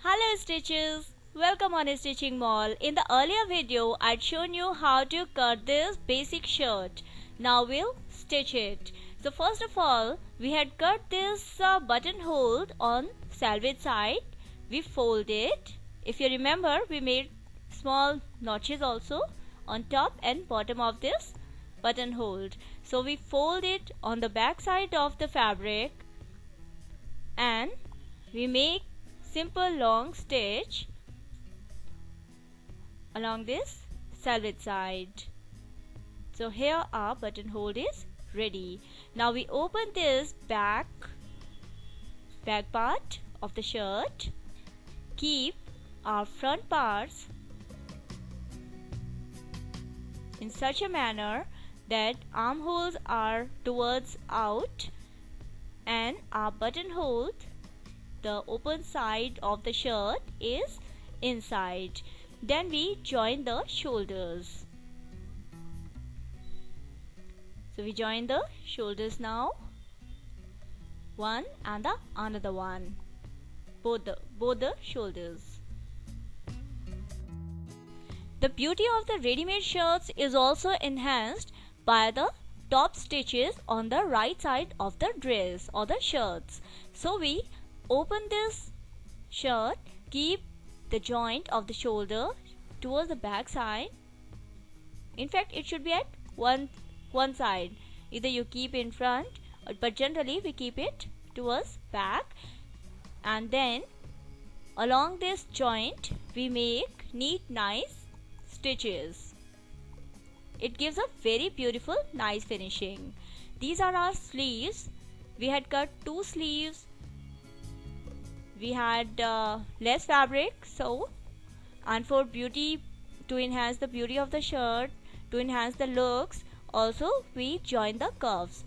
Hello stitches! Welcome on Stitching Mall. In the earlier video, I'd shown you how to cut this basic shirt. Now we'll stitch it. So first of all, we had cut this buttonhole on selvage side. We fold it. If you remember, we made small notches also on top and bottom of this buttonhole. So we fold it on the back side of the fabric and we make simple long stitch along this selvage side. So here our buttonhole is ready. Now we open this back part of the shirt. Keep our front parts in such a manner that armholes are towards out and our buttonhole, the open side of the shirt, is inside. Then we join the shoulders. So we join the shoulders now, one and the another one, both the shoulders. The beauty of the ready-made shirts is also enhanced by the top stitches on the right side of the dress or the shirts. So we open this shirt, keep the joint of the shoulder towards the back side. In fact, it should be at one side. Either you keep in front, but generally we keep it towards back. And then along this joint we make neat, nice stitches. It gives a very beautiful, nice finishing. These are our sleeves. We had cut 2 sleeves. We had less fabric, so, and for beauty, to enhance the beauty of the shirt, to enhance the looks, also we joined the curves.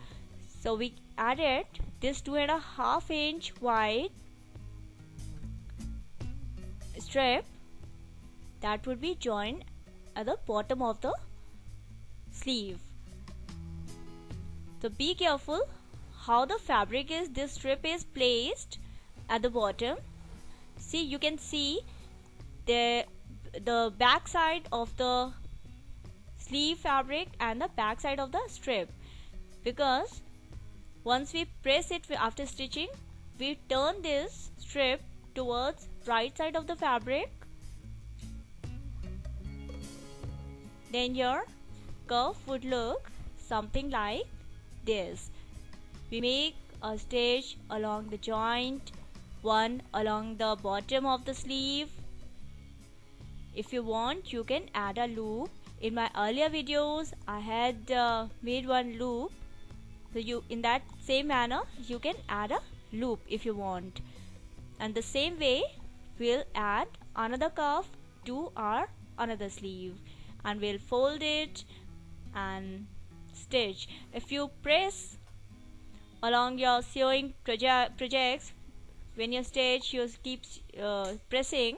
So we added this 2.5 inch wide strip that would be joined at the bottom of the sleeve. So be careful how the fabric is, this strip is placed at the bottom. See, you can see the back side of the sleeve fabric and the back side of the strip, because once we press it after stitching, we turn this strip towards right side of the fabric, then your curve would look something like this. We make a stitch along the joint, one along the bottom of the sleeve. If you want, you can add a loop. In my earlier videos I had made one loop, so you, in that same manner, you can add a loop if you want. And the same way we'll add another cuff to our another sleeve, and we'll fold it and stitch. If you press along your sewing projects, when you stitch, you keep pressing,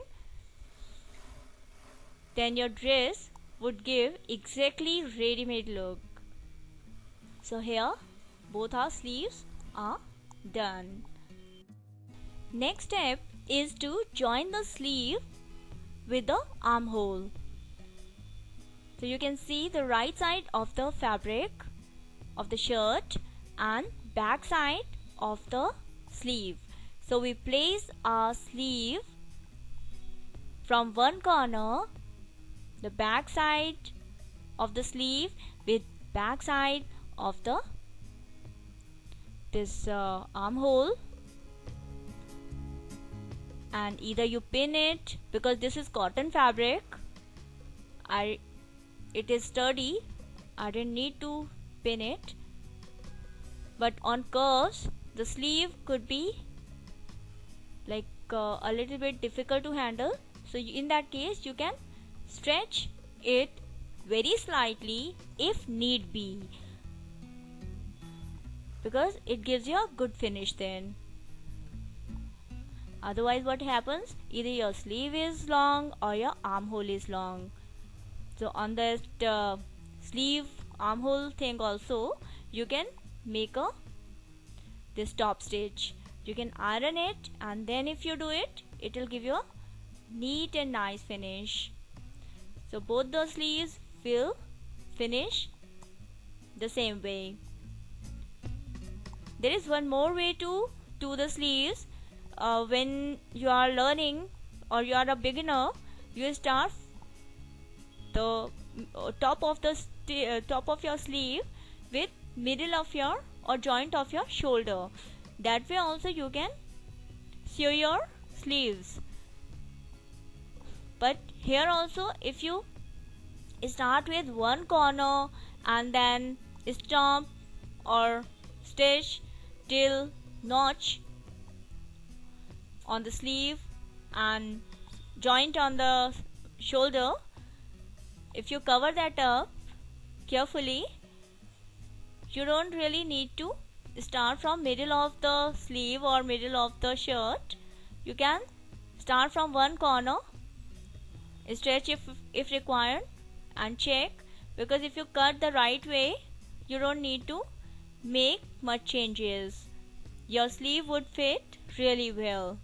then your dress would give exactly ready-made look. So here both our sleeves are done. Next step is to join the sleeve with the armhole. So you can see the right side of the fabric of the shirt and back side of the sleeve. So we place our sleeve from one corner, the back side of the sleeve with back side of the armhole, and either you pin it, because this is cotton fabric, it is sturdy, I didn't need to pin it, but on curves the sleeve could be like a little bit difficult to handle. So in that case you can stretch it very slightly if need be, because it gives you a good finish then. Otherwise what happens, either your sleeve is long or your armhole is long. So on that sleeve armhole thing also you can make this top stitch. You can iron it, and then if you do it, it will give you a neat and nice finish. So both the sleeves will finish the same way. There is one more way to do the sleeves. When you are learning or you are a beginner, you start the top of the top of your sleeve with middle of your or joint of your shoulder. That way also you can sew your sleeves. But here also, if you start with one corner and then stomp or stitch till notch on the sleeve and joint on the shoulder, if you cover that up carefully, you don't really need to start from middle of the sleeve or middle of the shirt. You can start from one corner, stretch if required, and check, because if you cut the right way, you don't need to make much changes. Your sleeve would fit really well.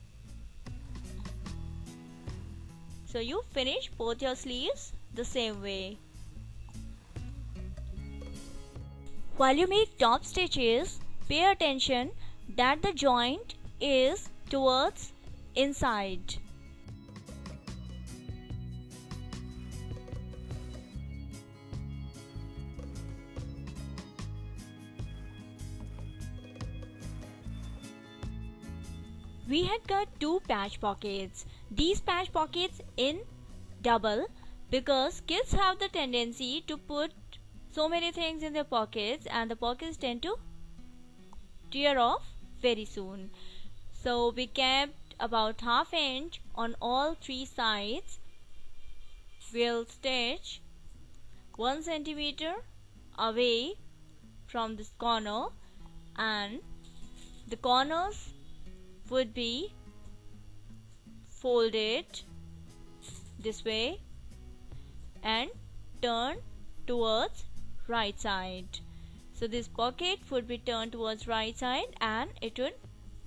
So you finish both your sleeves the same way. While you make top stitches, pay attention that the joint is towards inside. We had cut two patch pockets. These patch pockets in double because kids have the tendency to put so many things in their pockets and the pockets tend to tear off very soon. So we kept about ½ inch on all three sides. We'll stitch 1 centimeter away from this corner, and the corners would be folded this way and turned towards right side. So this pocket would be turned towards right side and it would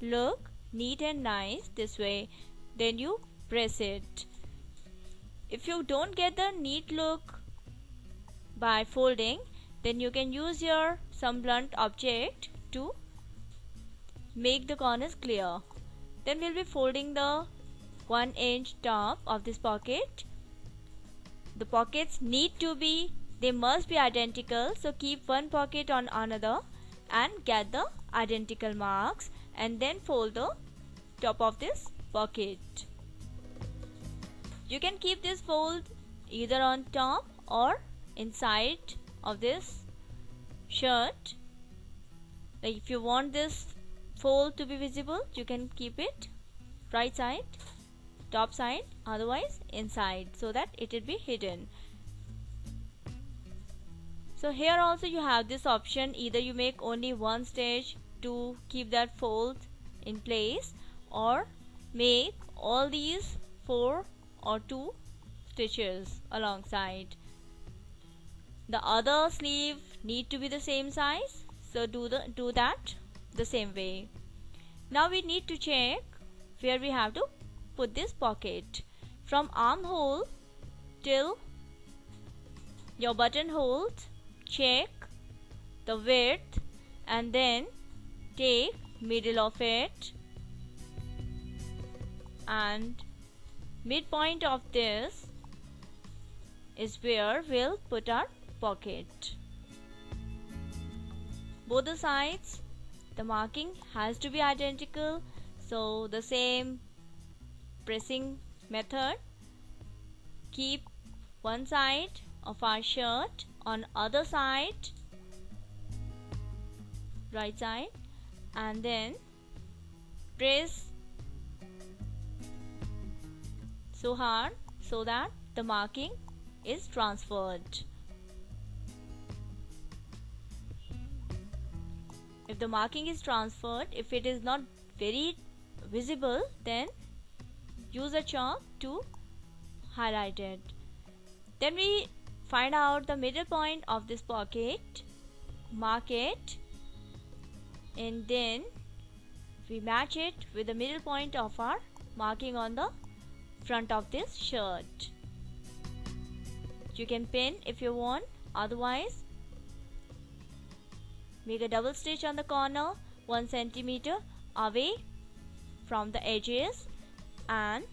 look neat and nice this way. Then you press it. If you don't get the neat look by folding, then you can use your some blunt object to make the corners clear. Then we'll be folding the 1 inch top of this pocket. The pockets they must be identical, so keep one pocket on another and get the identical marks and then fold the top of this pocket. You can keep this fold either on top or inside of this shirt. Like if you want this fold to be visible, you can keep it right side, top side, otherwise inside, so that it will be hidden. So here also you have this option, either you make only one stitch to keep that fold in place, or make all these 4 or 2 stitches alongside. The other sleeve need to be the same size, so do that the same way. Now we need to check where we have to put this pocket. From armhole till your buttonhole, check the width and then take middle of it, and midpoint of this is where we'll put our pocket. Both the sides, the marking has to be identical, so the same pressing method. Keep one side of our shirt on other side, right side, and then press so hard so that the marking is transferred. If the marking is transferred, if it is not very visible, then use a chalk to highlight it. Then we find out the middle point of this pocket, mark it, and then we match it with the middle point of our marking on the front of this shirt. You can pin if you want, otherwise make a double stitch on the corner 1 centimeter away from the edges and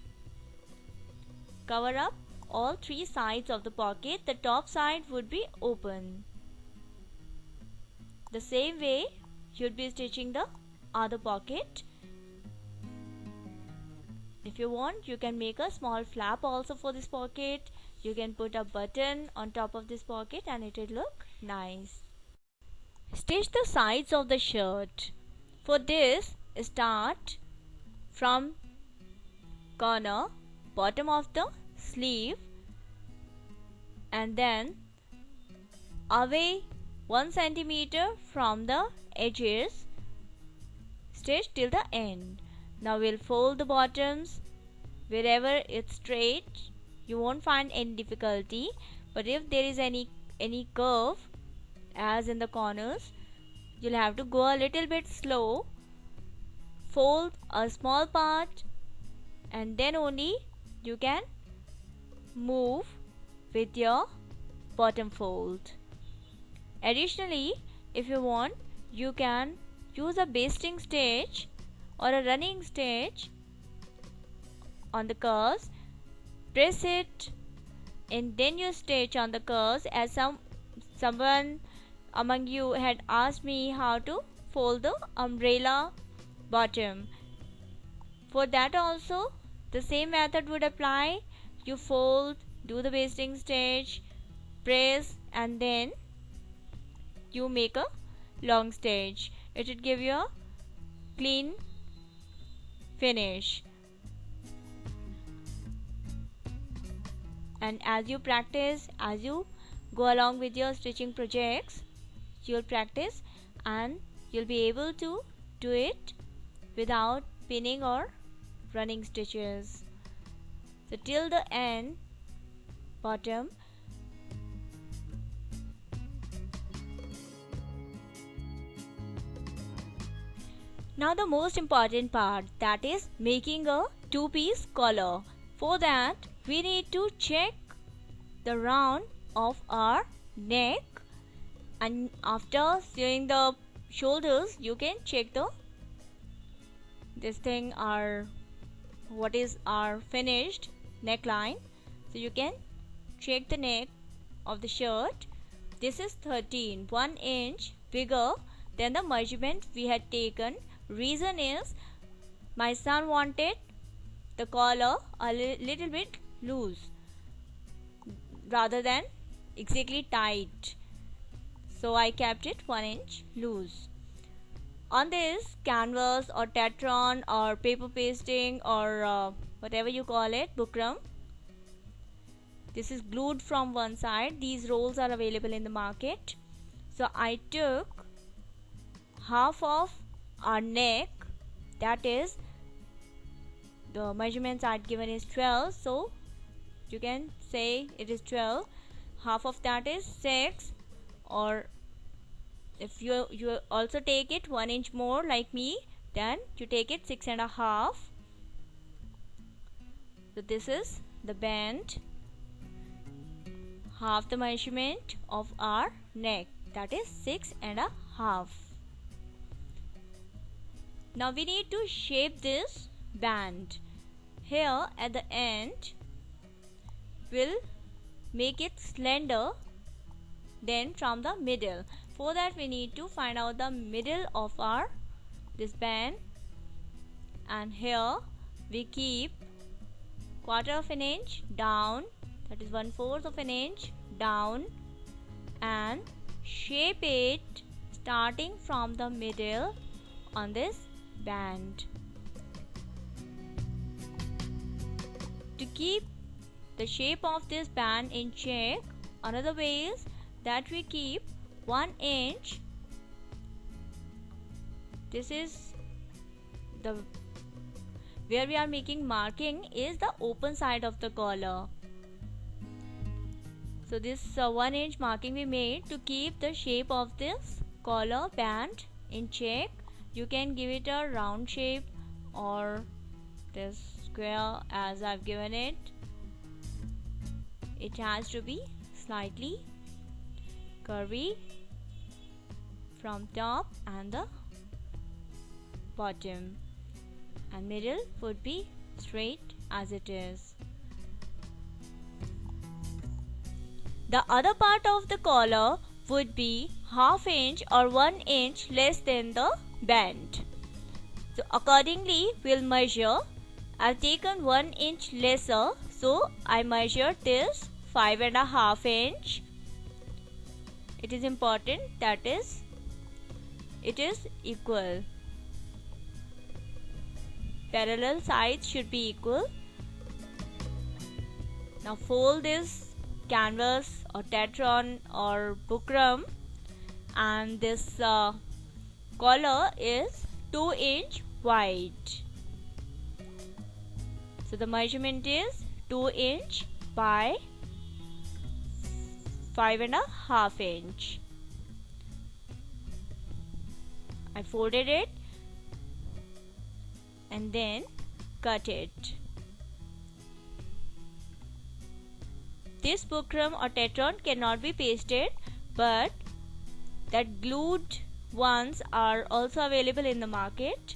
cover up all 3 sides of the pocket. The top side would be open. The same way you'd be stitching the other pocket. If you want, you can make a small flap also for this pocket. You can put a button on top of this pocket and it will look nice. Stitch the sides of the shirt. For this, start from corner, bottom of the sleeve, and then away 1 centimeter from the edges, stitch till the end. Now we'll fold the bottoms. Wherever it's straight, you won't find any difficulty, but if there is any curve as in the corners, you'll have to go a little bit slow. Fold a small part and then only you can move with your bottom fold. Additionally, if you want, you can use a basting stitch or a running stitch on the curves. Press it and then you stitch on the curves, as someone among you had asked me how to fold the umbrella bottom. For that also the same method would apply. You fold, do the basting stitch, press, and then you make a long stitch. It should give you a clean finish. And as you practice, as you go along with your stitching projects, you'll practice and you'll be able to do it without pinning or running stitches. So till the end, bottom. Now the most important part, that is making a two-piece collar. For that, we need to check the round of our neck, and after sewing the shoulders, you can check what is our finished neckline. So you can check the neck of the shirt. This is 1 inch bigger than the measurement we had taken. Reason is my son wanted the collar a little bit loose rather than exactly tight, so I kept it 1 inch loose. On this canvas or tetron or paper pasting or whatever you call it, bukram, this is glued from one side. These rolls are available in the market. So I took half of our neck, that is the measurements I'd given is 12, so you can say it is 12. Half of that is 6, or if you also take it 1 inch more like me, then you take it 6.5. So this is the band, half the measurement of our neck, that is 6.5. Now we need to shape this band. Here at the end, we'll make it slender, then from the middle. For that we need to find out the middle of our this band, and here we keep 1/4 of an inch down, that is 1/4 of an inch down, and shape it starting from the middle on this band. To keep the shape of this band in check, another way is that we keep 1 inch. This is the where we are making marking is the open side of the collar. So this 1 inch marking we made to keep the shape of this collar band in check. You can give it a round shape or this square as I've given it. It has to be slightly curvy from top and the bottom, and middle would be straight as it is. The other part of the collar would be ½ inch or 1 inch less than the band. So accordingly we'll measure. I've taken 1 inch lesser, so I measured this 5½ inch. It is important that it is equal. Parallel sides should be equal. Now fold this canvas or tetron or bukram, and this collar is 2 inch wide. So the measurement is 2 inch by 5½ inch. I folded it and then cut it. This bukram or tetron cannot be pasted, but that glued ones are also available in the market.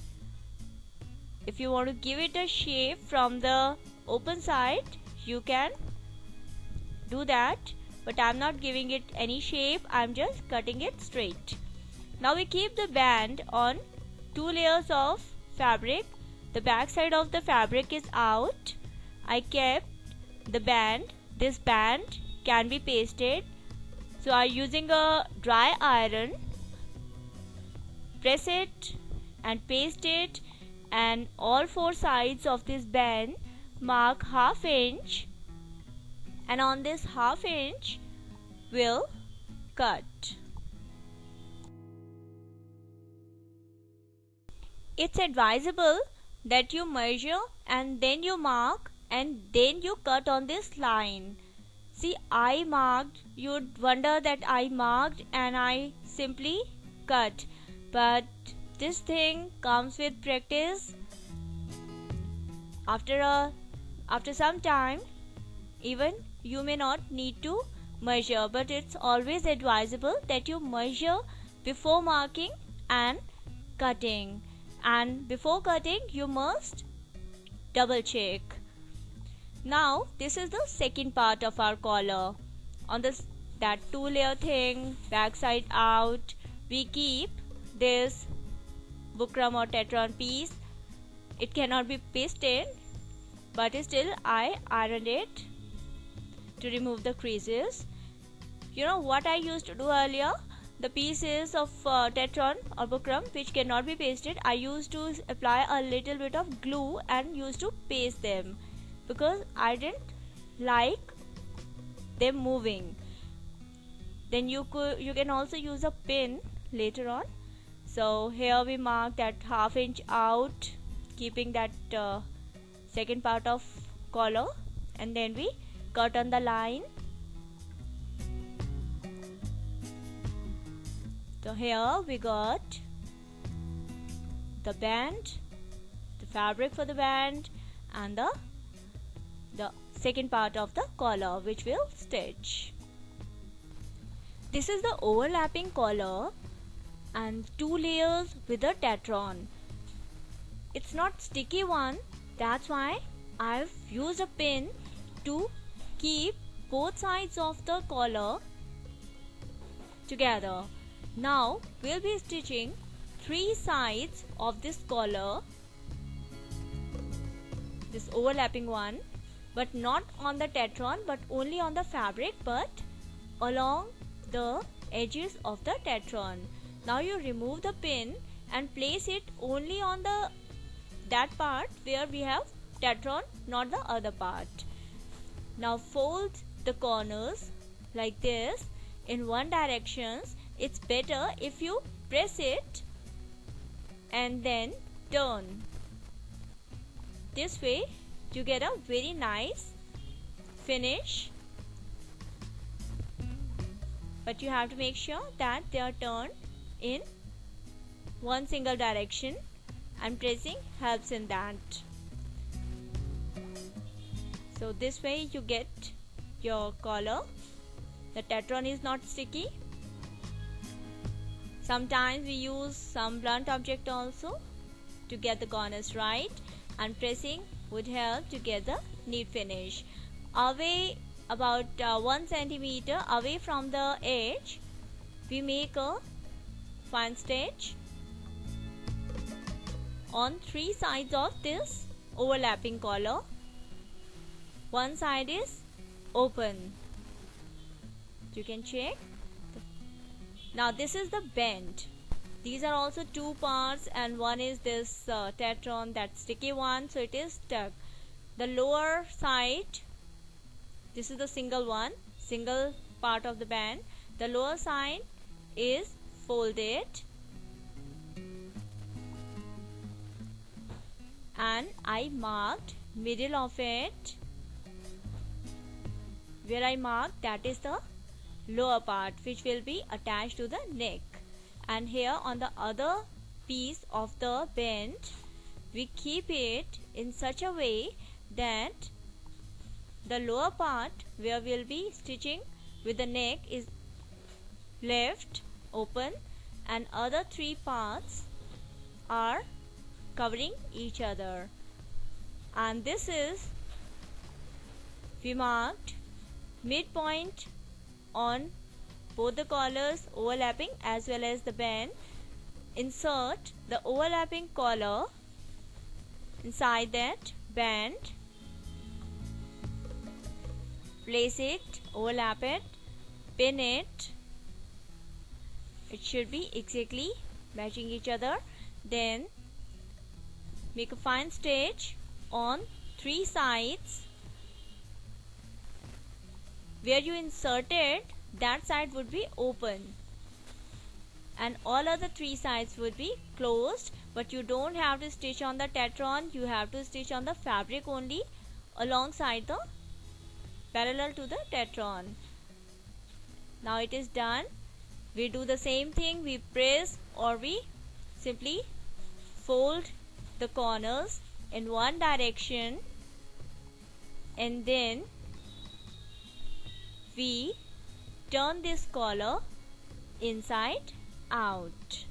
If you want to give it a shape from the open side, you can do that, but I'm not giving it any shape, I'm just cutting it straight. Now we keep the band on 2 layers of fabric. The back side of the fabric is out. I kept the band. This band can be pasted, so I'm using a dry iron. Press it and paste it, and all 4 sides of this band mark ½ inch, and on this ½ inch we'll cut. It's advisable that you measure and then you mark and then you cut on this line. See, I marked. You'd wonder that I marked and I simply cut, but this thing comes with practice. After some time, even you may not need to measure, but it's always advisable that you measure before marking and cutting, and before cutting you must double check. Now this is the second part of our collar. On that 2-layer thing, back side out, we keep this bukram or tetron piece. It cannot be pasted, but still I ironed it to remove the creases. You know what I used to do earlier? The pieces of tetron or bukram which cannot be pasted, I used to apply a little bit of glue and used to paste them, because I didn't like them moving. Then you can also use a pin later on. So here we mark that ½ inch out, keeping that second part of collar, and then we cut on the line. So here we got the band, the fabric for the band, and the second part of the collar which we'll stitch. This is the overlapping collar and 2 layers with a tetron. It's not sticky one, that's why I've used a pin to keep both sides of the collar together. Now we'll be stitching 3 sides of this collar, this overlapping one, but not on the tetron, but only on the fabric, but along the edges of the tetron. Now you remove the pin and place it only on that part where we have tetron, not the other part. Now fold the corners like this in one direction. It's better if you press it and then turn. This way you get a very nice finish, but you have to make sure that they are turned in one single direction, and pressing helps in that. So this way you get your collar. The tetron is not sticky. Sometimes we use some blunt object also to get the corners right, and pressing would help to get the neat finish. Away about 1 centimeter away from the edge, we make a fine stitch on 3 sides of this overlapping collar. One side is open. You can check. Now this is the bend. These are also two parts, and one is this tetron, that sticky one, so it is stuck. The lower side, this is the single one, single part of the band. The lower side is folded, and I marked middle of it. Where I marked, that is the lower part which will be attached to the neck. And here on the other piece of the band, we keep it in such a way that the lower part where we'll be stitching with the neck is left open, and other 3 parts are covering each other. And this is, we marked midpoint on both the collars overlapping as well as the band. Insert the overlapping collar inside that band, place it, overlap it, pin it. It should be exactly matching each other. Then make a fine stitch on 3 sides. Where you inserted, that side would be open, and all other 3 sides would be closed. But you don't have to stitch on the tetron, you have to stitch on the fabric only alongside the parallel to the tetron. Now it is done. We do the same thing. We press or we simply fold the corners in one direction, and then we turn this collar inside out,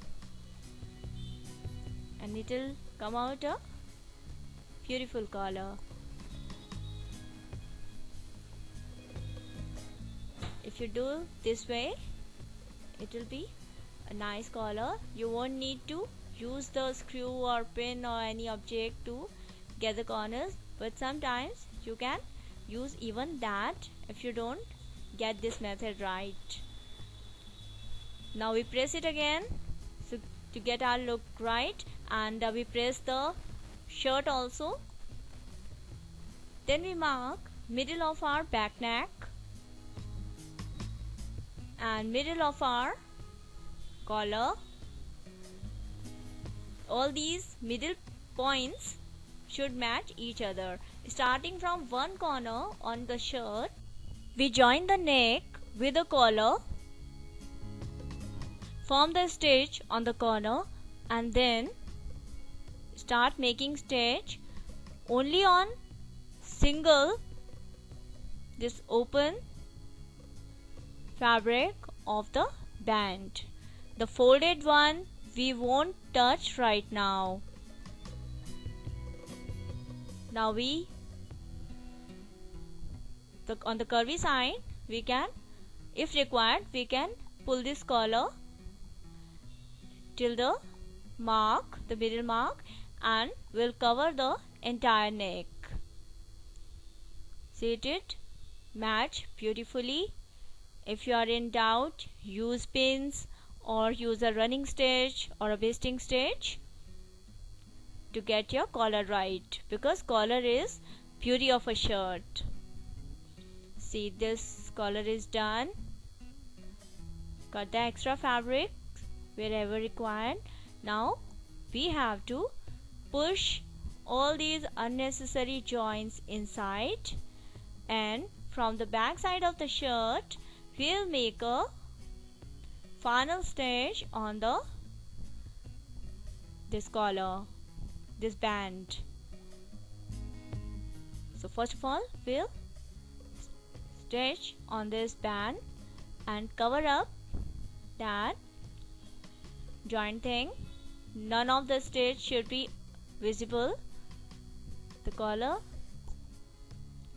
and it will come out a beautiful collar. If you do this way, it will be a nice collar. You won't need to use the screw or pin or any object to get the corners, but sometimes you can use even that if you don't get this method right. Now we press it again so to get our look right, and we press the shirt also. Then we mark middle of our back neck and middle of our collar. All these middle points should match each other. Starting from one corner on the shirt, we join the neck with the collar, form the stitch on the corner, and then start making stitch only on single this open fabric of the band. The folded one we won't touch right now. Now on the curvy side, we can, if required, we can pull this collar till the mark, the middle mark, and will cover the entire neck. See it match beautifully. If you are in doubt, use pins or use a running stitch or a basting stitch to get your collar right, because collar is beauty of a shirt. See, this collar is done. Cut the extra fabric wherever required. Now we have to push all these unnecessary joints inside, and from the back side of the shirt we'll make a final stitch on this collar, this band. So first of all, we'll stitch on this band and cover up that joint thing. None of the stitch should be visible. The collar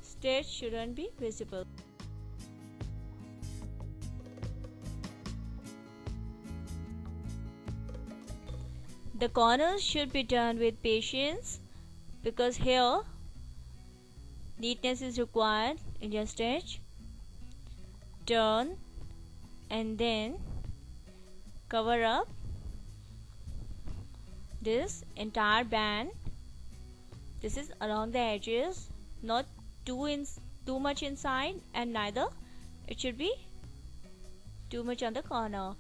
stitch shouldn't be visible. The corners should be done with patience because here neatness is required in your stitch. Turn and then cover up this entire band. This is along the edges, not too much inside, and neither it should be too much on the corner.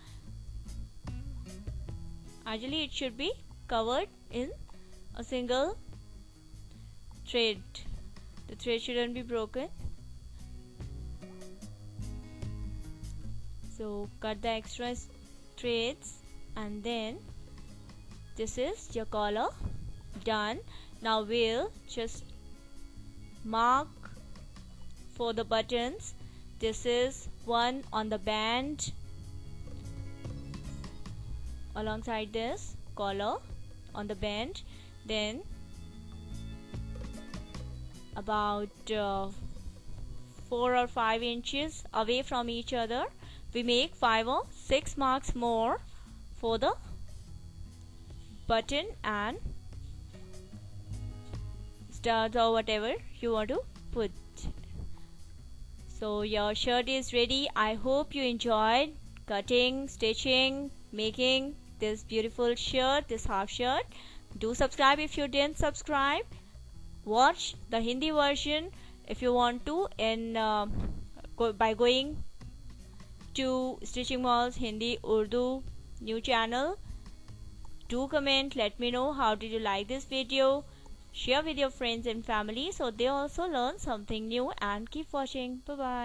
Ideally it should be covered in a single thread. The thread shouldn't be broken. So cut the extra threads and then this is your collar done. Now we'll just mark for the buttons. This is one on the band alongside this collar on the band, then about 4 or 5 inches away from each other we make 5 or 6 marks more for the button and studs or whatever you want to put. So your shirt is ready. I hope you enjoyed cutting, stitching, making this beautiful shirt, this half shirt. Do subscribe if you didn't subscribe. Watch the Hindi version if you want to by going to Stitching Mall's Hindi Urdu new channel. Do comment, let me know how did you like this video. Share with your friends and family so they also learn something new, and keep watching. Bye bye.